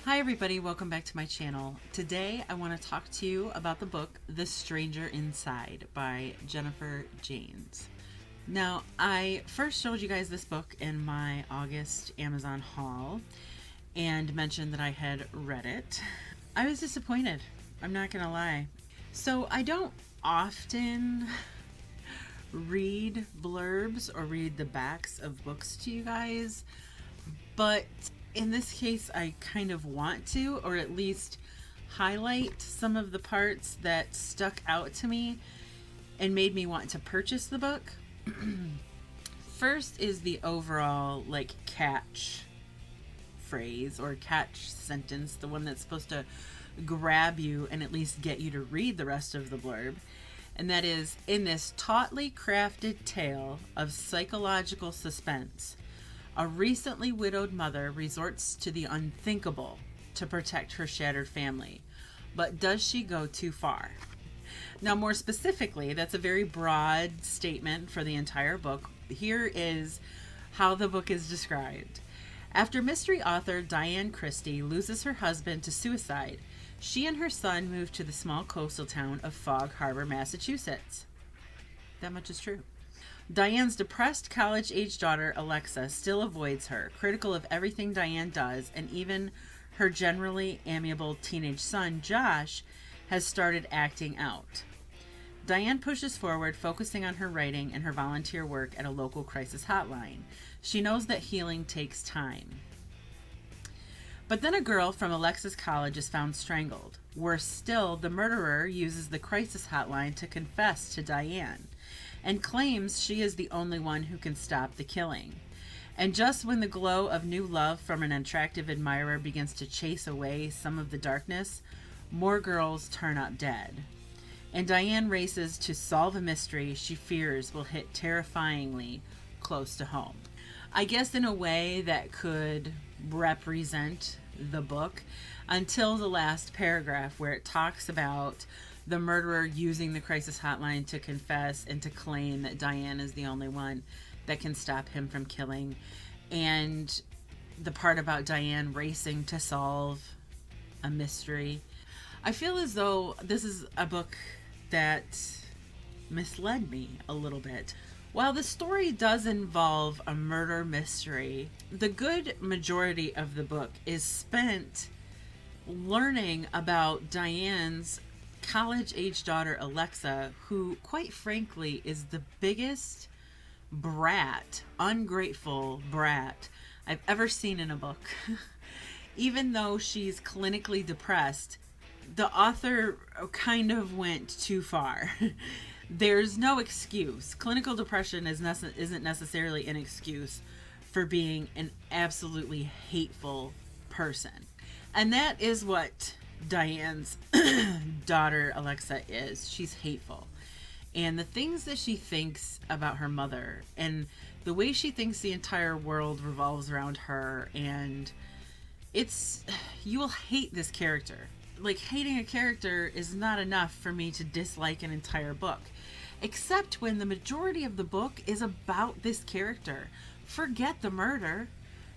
Hi everybody, welcome back to my channel. Today I want to talk to you about the book The Stranger Inside by Jennifer Janes. Now, I first showed you guys this book in my August Amazon haul and mentioned that I had read it. I was disappointed, I'm not gonna lie. So I don't often read blurbs or read the backs of books to you guys, but in this case I kind of want to, or at least highlight some of the parts that stuck out to me and made me want to purchase the book. First is the overall catch phrase or catch sentence, the one that's supposed to grab you and at least get you to read the rest of the blurb. And that is, in this tautly crafted tale of psychological suspense, a recently widowed mother resorts to the unthinkable to protect her shattered family. But does she go too far? Now, more specifically, that's a very broad statement for the entire book. Here is how the book is described. After mystery author Diane Christie loses her husband to suicide, she and her son move to the small coastal town of Fog Harbor, Massachusetts. That much is true. Diane's depressed college-age daughter, Alexa, still avoids her, critical of everything Diane does, and even her generally amiable teenage son, Josh, has started acting out. Diane pushes forward, focusing on her writing and her volunteer work at a local crisis hotline. She knows that healing takes time. But then a girl from Alexa's college is found strangled. Worse still, the murderer uses the crisis hotline to confess to Diane and claims she is the only one who can stop the killing. And just when the glow of new love from an attractive admirer begins to chase away some of the darkness, more girls turn up dead. And Diane races to solve a mystery she fears will hit terrifyingly close to home. I guess in a way that could represent the book until the last paragraph, where it talks about the murderer using the crisis hotline to confess and to claim that Diane is the only one that can stop him from killing, and the part about Diane racing to solve a mystery. I feel as though this is a book that misled me a little bit. While the story does involve a murder mystery, the good majority of the book is spent learning about Diane's college-age daughter, Alexa, who, quite frankly, is the biggest brat, ungrateful brat I've ever seen in a book. Even though she's clinically depressed, the author kind of went too far. There's no excuse. Clinical depression isn't necessarily an excuse for being an absolutely hateful person. And that is what Diane's daughter, Alexa, is. She's hateful. And the things that she thinks about her mother and the way she thinks the entire world revolves around her, and you will hate this character. Like, hating a character is not enough for me to dislike an entire book, except when the majority of the book is about this character. Forget the murder.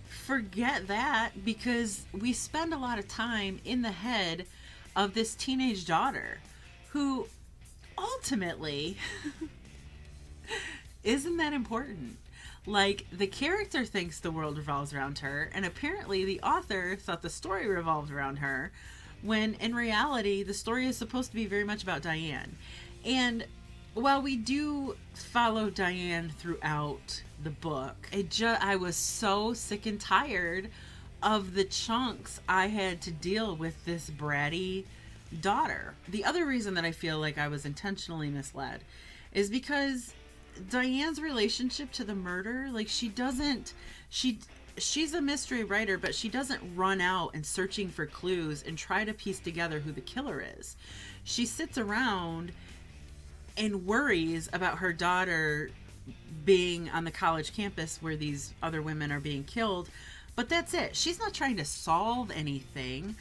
Forget that, because we spend a lot of time in the head of this teenage daughter who ultimately isn't that important. Like, the character thinks the world revolves around her, and apparently the author thought the story revolved around her, when in reality the story is supposed to be very much about Diane. And while we do follow Diane throughout the book, I was so sick and tired of the chunks I had to deal with this bratty daughter. The other reason that I feel like I was intentionally misled is because Diane's relationship to the murder, like, she's a mystery writer, but she doesn't run out and searching for clues and try to piece together who the killer is. She sits around and worries about her daughter being on the college campus where these other women are being killed, but that's it. She's not trying to solve anything.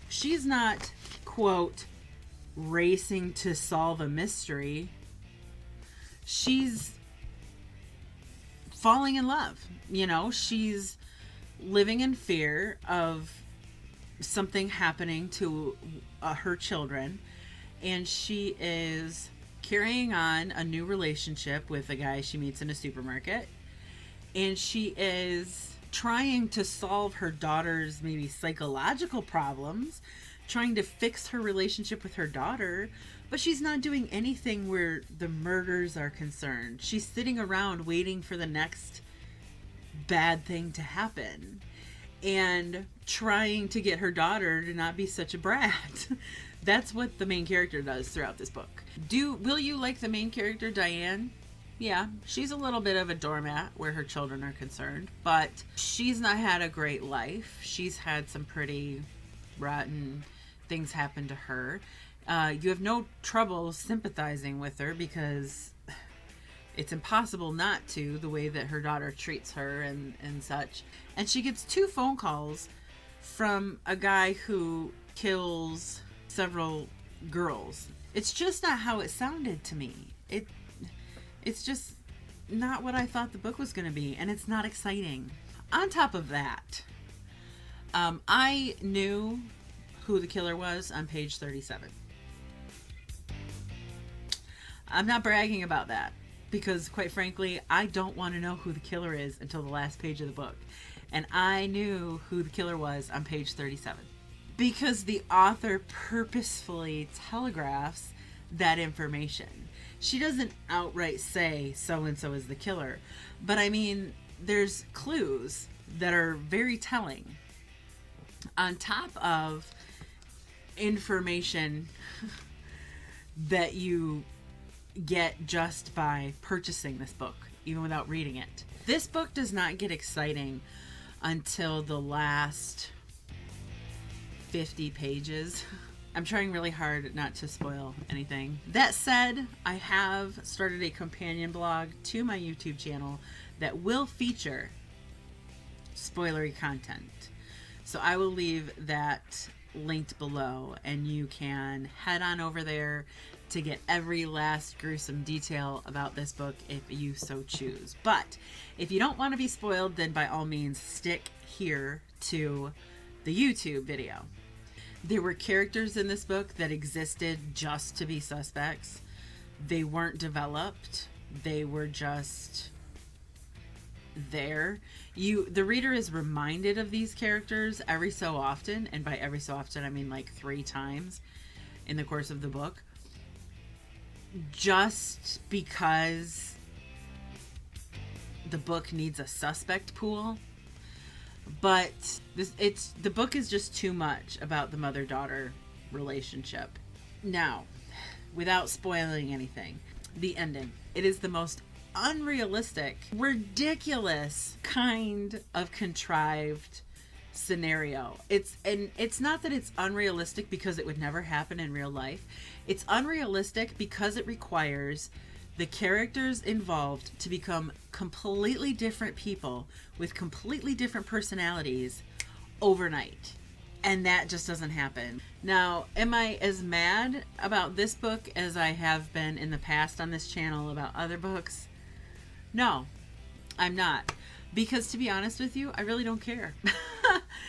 She's not, quote, racing to solve a mystery. She's falling in love. You know, she's living in fear of something happening to her children, and she is carrying on a new relationship with a guy she meets in a supermarket, and she is trying to solve her daughter's maybe psychological problems, trying to fix her relationship with her daughter, but she's not doing anything where the murders are concerned. She's sitting around waiting for the next bad thing to happen and trying to get her daughter to not be such a brat. That's what the main character does throughout this book. Will you like the main character, Diane? Yeah, she's a little bit of a doormat where her children are concerned, but she's not had a great life. She's had some pretty rotten things happen to her. You have no trouble sympathizing with her because it's impossible not to, the way that her daughter treats her and such. And she gets 2 phone calls from a guy who kills several girls. It's just not how it sounded to me. It's just not what I thought the book was going to be, and it's not exciting. On top of that, I knew who the killer was on page 37. I'm not bragging about that because, quite frankly, I don't want to know who the killer is until the last page of the book. And I knew who the killer was on page 37 because the author purposefully telegraphs that information. She doesn't outright say so-and-so is the killer, but I mean, there's clues that are very telling on top of information that you get just by purchasing this book, even without reading it. This book does not get exciting until the last 50 pages. I'm trying really hard not to spoil anything. That said, I have started a companion blog to my YouTube channel that will feature spoilery content. So I will leave that linked below, and you can head on over there to get every last gruesome detail about this book if you so choose. But if you don't want to be spoiled, then by all means stick here to the YouTube video. There were characters in this book that existed just to be suspects. They weren't developed. They were just there. The reader is reminded of these characters every so often, and by every so often I mean like 3 times in the course of the book, just because the book needs a suspect pool. But the book is just too much about the mother-daughter relationship. Now, without spoiling anything, the ending. It is the most unrealistic, ridiculous kind of contrived scenario. It's not that it's unrealistic because it would never happen in real life. It's unrealistic because it requires the characters involved to become completely different people with completely different personalities overnight. And that just doesn't happen. Now, am I as mad about this book as I have been in the past on this channel about other books? No, I'm not. Because to be honest with you, I really don't care.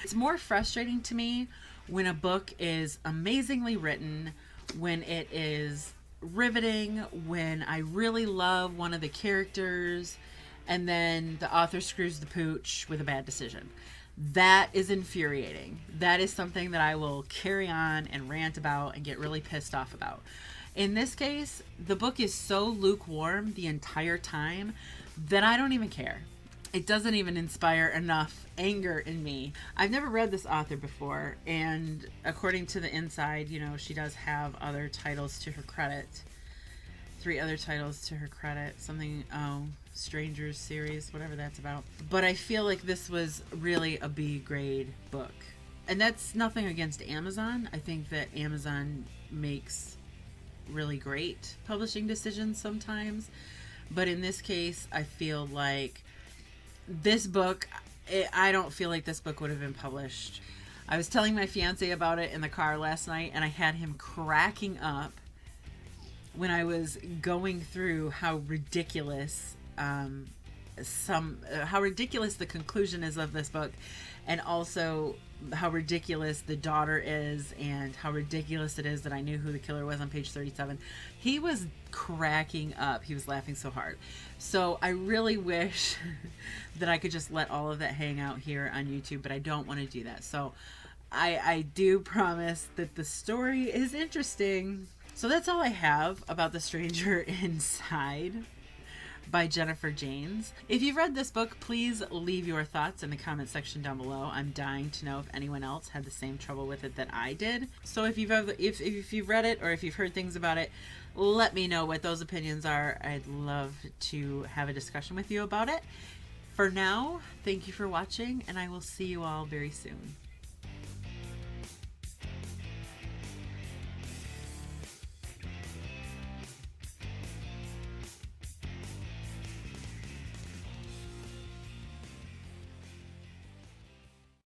It's more frustrating to me when a book is amazingly written, when it is riveting, when I really love one of the characters, and then the author screws the pooch with a bad decision. That is infuriating. That is something that I will carry on and rant about and get really pissed off about. In this case, the book is so lukewarm the entire time that I don't even care. It doesn't even inspire enough anger in me. I've never read this author before, and according to the inside, she does have other titles to her credit. 3 other titles to her credit. Something, Strangers series, whatever that's about. But I feel like this was really a B grade book. And that's nothing against Amazon. I think that Amazon makes really great publishing decisions sometimes. But in this case, I feel like this book, I don't feel like this book would have been published. I was telling my fiance about it in the car last night, and I had him cracking up when I was going through how ridiculous how ridiculous the conclusion is of this book, and also how ridiculous the daughter is, and how ridiculous it is that I knew who the killer was on page 37. He was cracking up. He was laughing so hard. So I really wish that I could just let all of that hang out here on YouTube, but I don't want to do that. So I do promise that the story is interesting. So that's all I have about The Stranger Inside by Jennifer Janes. If you've read this book, please leave your thoughts in the comment section down below. I'm dying to know if anyone else had the same trouble with it that I did. So if you've read it, or if you've heard things about it, let me know what those opinions are. I'd love to have a discussion with you about it. For now, thank you for watching, and I will see you all very soon.